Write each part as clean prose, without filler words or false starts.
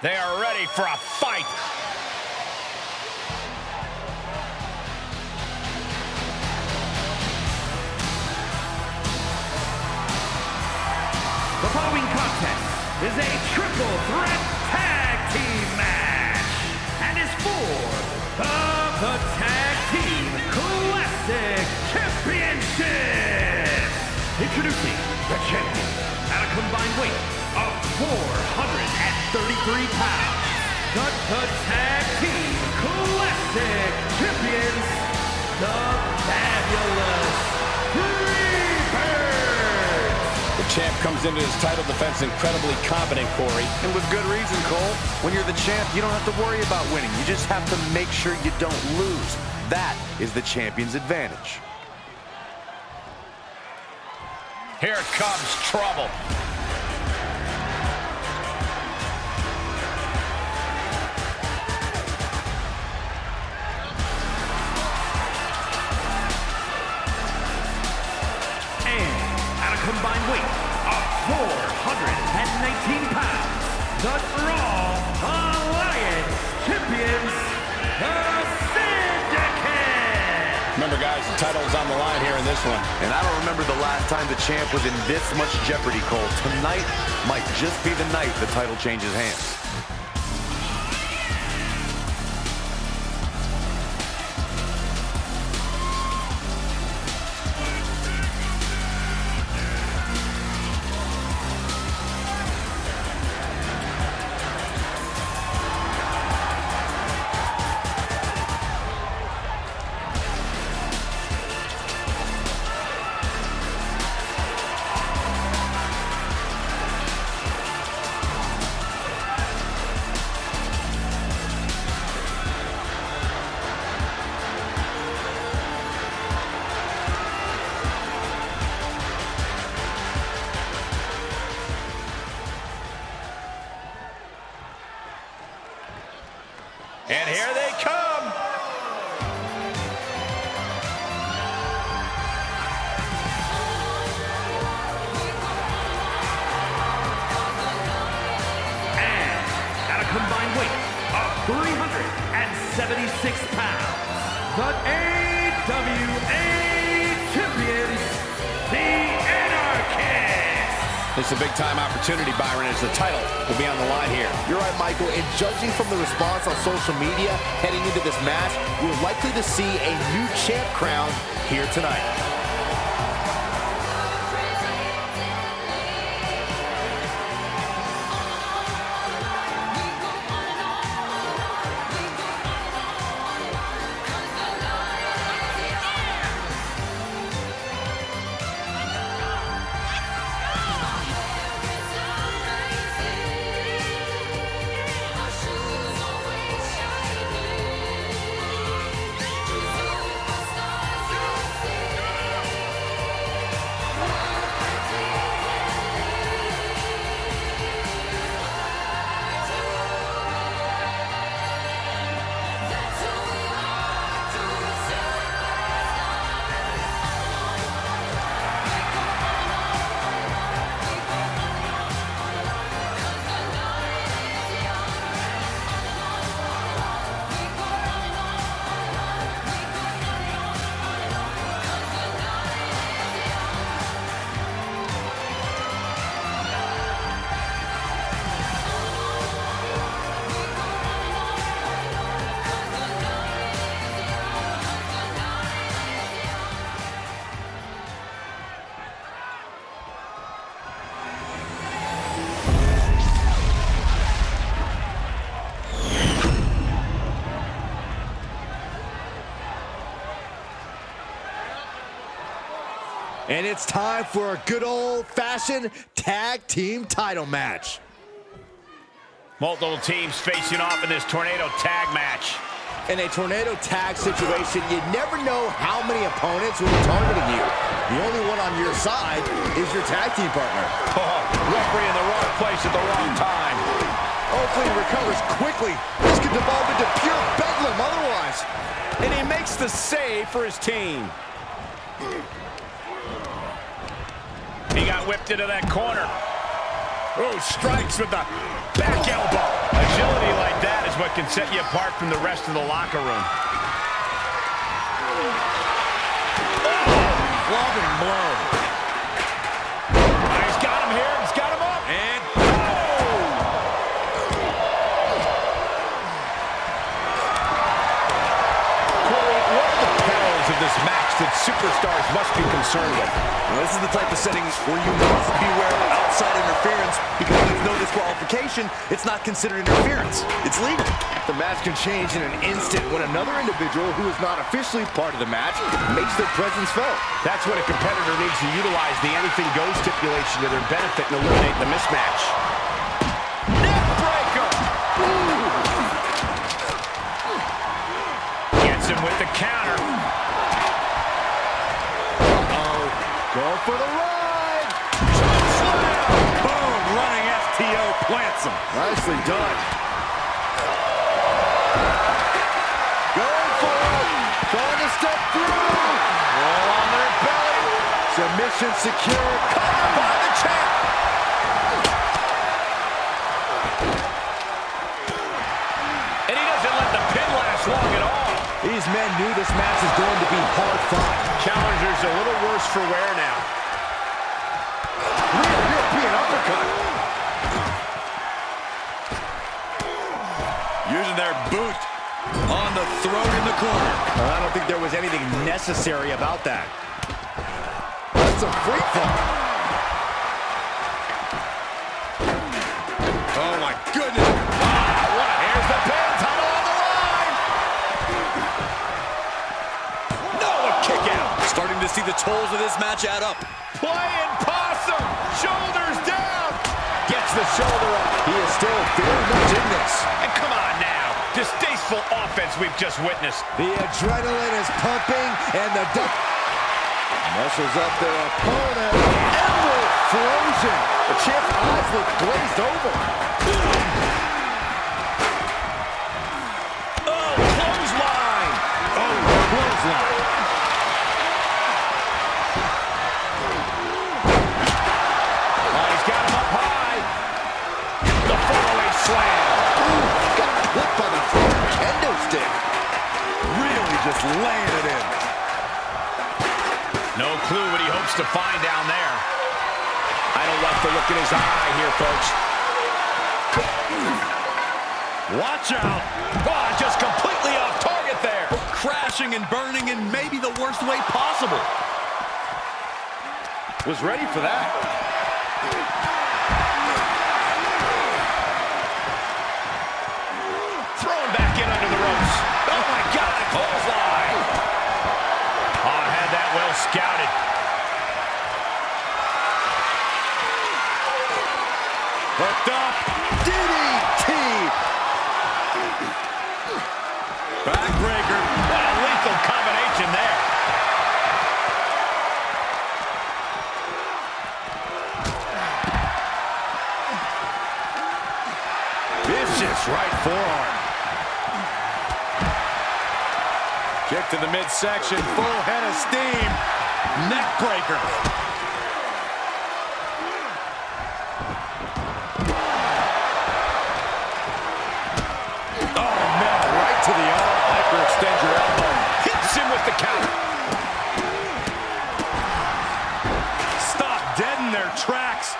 They are ready for a fight. The following contest is a triple threat tag team match and is for the Tag Team Classic Championship. Introducing the champion at a combined weight of 433 pounds. The Tag Team Classic Champions, the Fabulous The champ comes into his title defense incredibly confident, Corey. And with good reason, Cole. When you're the champ, you don't have to worry about winning. You just have to make sure you don't lose. That is the champion's advantage. Here comes trouble. Combined weight of 419 pounds, the Raw Alliance Champions, the Syndicate. Remember, guys, the title is on the line here in this one. And I don't remember the last time the champ was in this much jeopardy, Cole. Tonight might just be the night the title changes hands. And here they come. And at a combined weight of 376 pounds, the AWA Champions, the Anarchists. This is a big-time opportunity, Byron, as the title will be on the line here. You're right, Michael, and judging from the response on social media heading into this match, we're likely to see a new champ crowned here tonight. And it's time for a good old-fashioned tag team title match. Multiple teams facing off in this tornado tag match. In a tornado tag situation, you never know how many opponents will be targeting you. The only one on your side is your tag team partner. Oh, referee in the wrong place at the wrong time. Hopefully he recovers quickly. This could devolve into pure bedlam otherwise. And he makes the save for his team. He got whipped into that corner. Oh, strikes with the back elbow. Agility like that is what can set you apart from the rest of the locker room. Loving blow. He's got him here. He's got him up. And Corey, what are the perils of this match that superstars must be concerned with? Well, this is the type of setting where you must beware of outside interference, because if there's no disqualification, it's not considered interference. It's legal. The match can change in an instant when another individual who is not officially part of the match makes their presence felt. That's when a competitor needs to utilize the anything goes stipulation to their benefit and eliminate the mismatch. Neck breaker! Gets him with the counter. Going for the ride! boom, running FTO plants him. Nicely done. Going for it! Trying to step through! Roll on their belly. Submission secured. Covered by the champ! And he doesn't let the pin last long at all. These men knew this match was going to be hard fought. Challenger's a little worse for wear now. Real European uppercut. Using their boot on the throat in the corner. Well, I don't think there was anything necessary about that. That's a free fall. Oh, my goodness. Here's the pin. Title on the line. No, a kick out. Starting to see the tolls of this match add up. Playing possum. Shoulders down. Gets the shoulder up. He is still very much in this. And come on now. Distasteful offense we've just witnessed. The adrenaline is pumping, and the duck muscles up their opponent. Emerald Frozen. The champ's eyes look glazed over. Oh, clothesline. Oh, clothesline. Oh, he's got him up high. The faraway slam. Ooh, got clipped by the front kendo stick. Really just laying it in. No clue what he hopes to find down there. I don't like the look in his eye here, folks. Watch out. Oh, just completely off target there. Crashing and burning in maybe the worst way possible. Was ready for that. Thrown back in under the ropes. Oh, my God, a clothesline. Oh, had that well scouted. Hooked up. DDT. Backbreaker. What a lethal combination there. Vicious right forearm. Kick to the midsection. Full head of steam. Neck breaker. Oh, man, right to the arm. Hyperextend your elbow. Hits him with the counter. Stop dead in their tracks.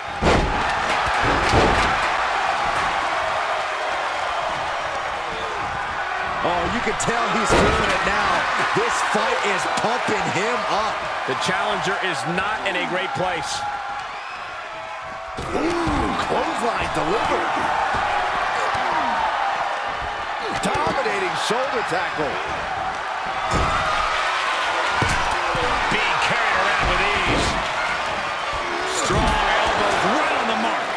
Oh, you can tell he's feeling it now. This fight is pumping him up. The challenger is not in a great place. Ooh, clothesline delivered. Dominating shoulder tackle. Being carried around with ease. Strong elbows right on the mark.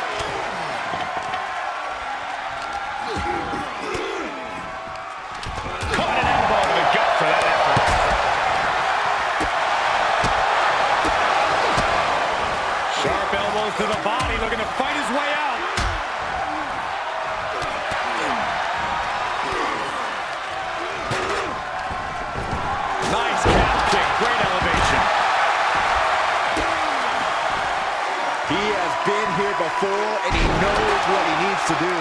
Caught an elbow to the gut for that effort. Sharp elbows to the body, looking to fight his way out. Nice calf kick, great elevation. He has been here before, and he knows what he needs to do.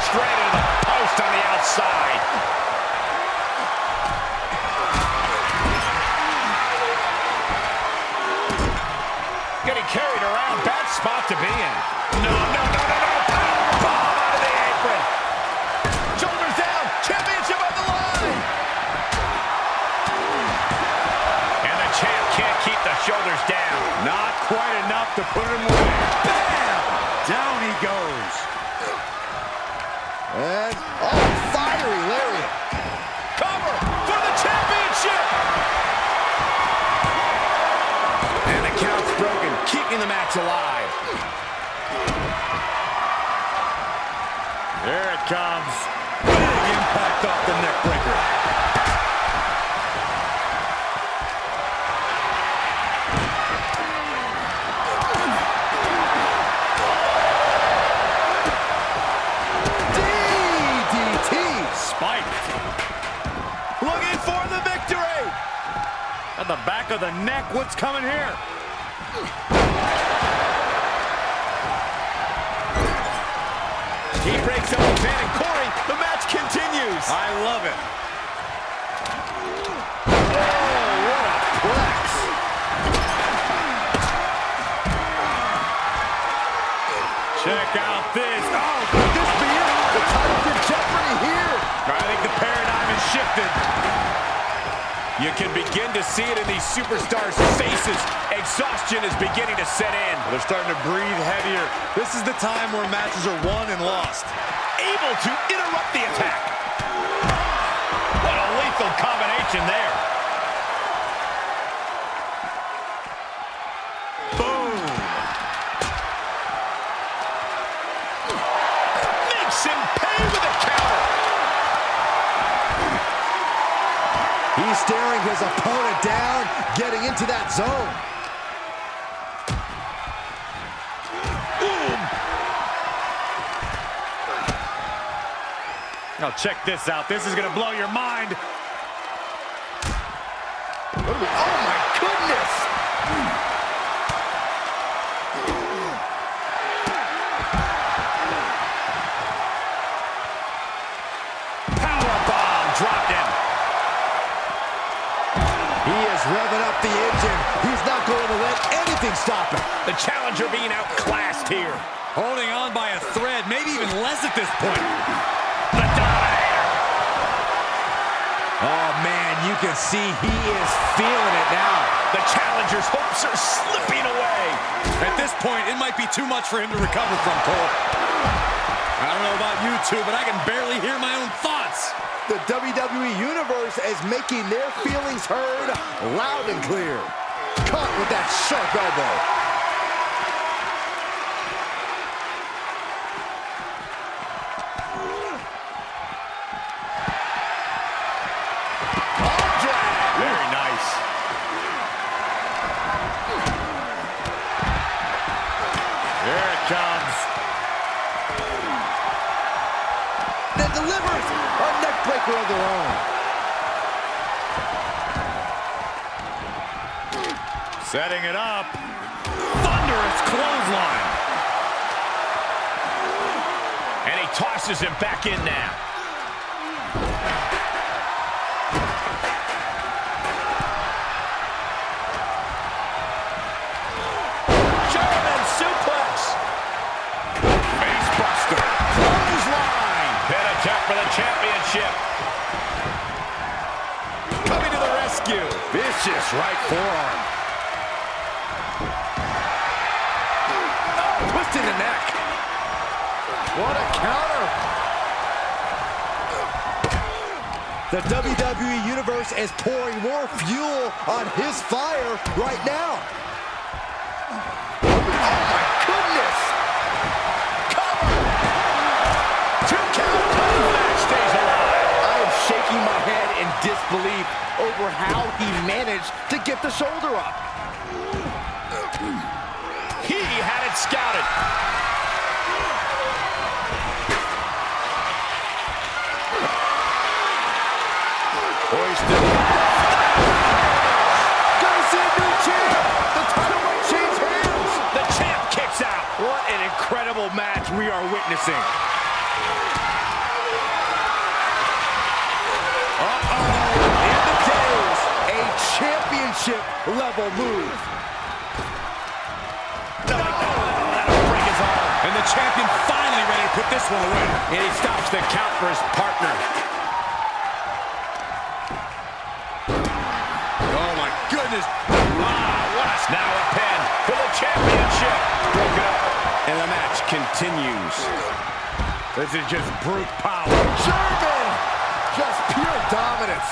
Straight into the post on the outside. Getting carried around. Bad spot to be in. No. Powerbomb out of the apron. Shoulders down. Championship on the line. And the champ can't keep the shoulders down. Not quite enough to put him away. Bam! Down he goes. And, fiery lariat. Cover for the championship. And the count's broken, keeping the match alive. There it comes. Big impact off the neck breaker. Looking for the victory. At the back of the neck, what's coming here? He breaks up the pin, and Corey, the match continues. I love it. Oh, what a flex. Check out this. Oh, could this be it? The title's in jeopardy here. I think the paradigm has shifted. You can begin to see it in these superstars' faces. Exhaustion is beginning to set in. They're starting to breathe heavier. This is the time where matches are won and lost. Able to interrupt the attack. What a lethal combination there. Boom. Makes him pay with a counter. He's staring his opponent down, getting into that zone. Now check this out. This is going to blow your mind. Oh, my goodness. Powerbomb dropped him. He is revving up the engine. He's not going to let anything stop him. The challenger being outclassed here. Holding on by a thread, maybe even less at this point. The Dominator. Oh, man, you can see he is feeling it now. The challenger's hopes are slipping away. At this point, it might be too much for him to recover from, Cole. I don't know about you two, but I can barely hear my own thoughts. The WWE Universe is making their feelings heard loud and clear. Caught with that sharp elbow. Very nice. Here it comes. Then delivers a neck breaker of their own. Setting it up. Thunderous clothesline. And he tosses him back in now. German suplex. Face buster. Clothesline. Pin attempt for the championship. Coming to the rescue. Vicious right forearm. Oh, twisting the neck. What a counter. The WWE Universe is pouring more fuel on his fire right now. Oh, my goodness. Cover. 2 count. Match stays alive. I am shaking my head in disbelief over how he managed to get the shoulder up. He had it scouted. Hoisted. Gonna see a new champ. The title might change hands. The champ kicks out. What an incredible match we are witnessing. In the days, a championship level move. That'll break his arm. And the champion finally ready to put this one away. And he stops the count for his partner. Oh my goodness. Now a pin for the championship. Broken up. And the match continues. This is just brute power. German! Just pure dominance.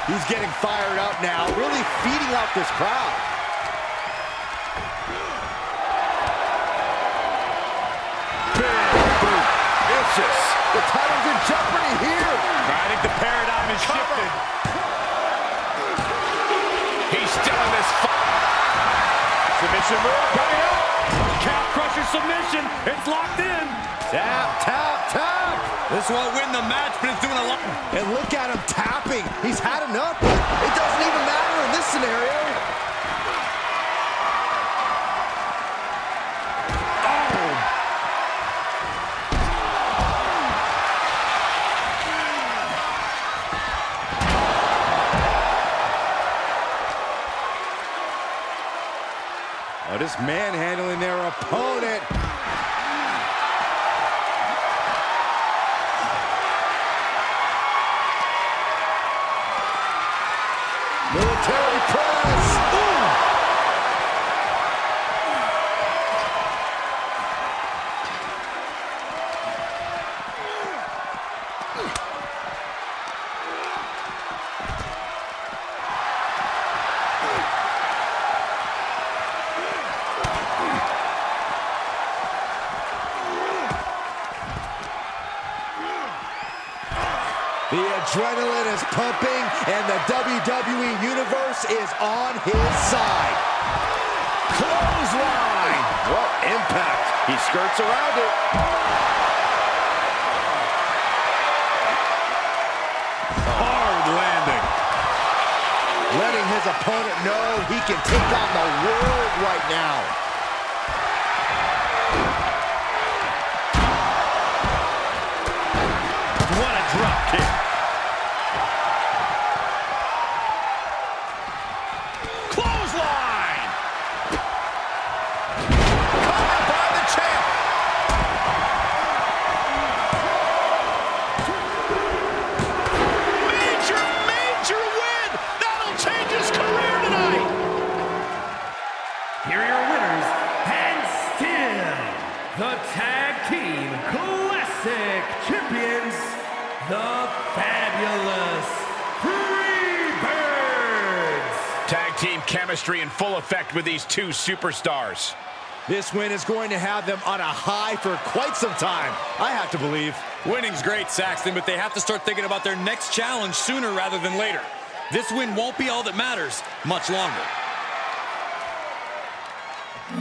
He's getting fired up now, really feeding off this crowd. Big boot. Vicious. The title's in jeopardy here. I think the paradigm has shifted. He's still in this fight. Submission move coming up. Calf crusher submission. It's locked in. Tap, tap, tap. This won't win the match, but it's doing a lot. And look at him tapping. He's had enough. It doesn't even matter in this scenario. Oh, just manhandling their opponent. Military press. Ooh. The adrenaline is pumping, and the WWE Universe is on his side. Clothesline! What impact! He skirts around it. Hard landing. Letting his opponent know he can take on the world right now. What a drop kick. Clothesline! Caught by the champ. Major win! That'll change his career tonight! Here are your winners, and still the Tag Team Classic Champions, the Fabulous Freebirds. Tag team chemistry in full effect with these two superstars. This win is going to have them on a high for quite some time, I have to believe. Winning's great, Saxton, but they have to start thinking about their next challenge sooner rather than later. This win won't be all that matters much longer.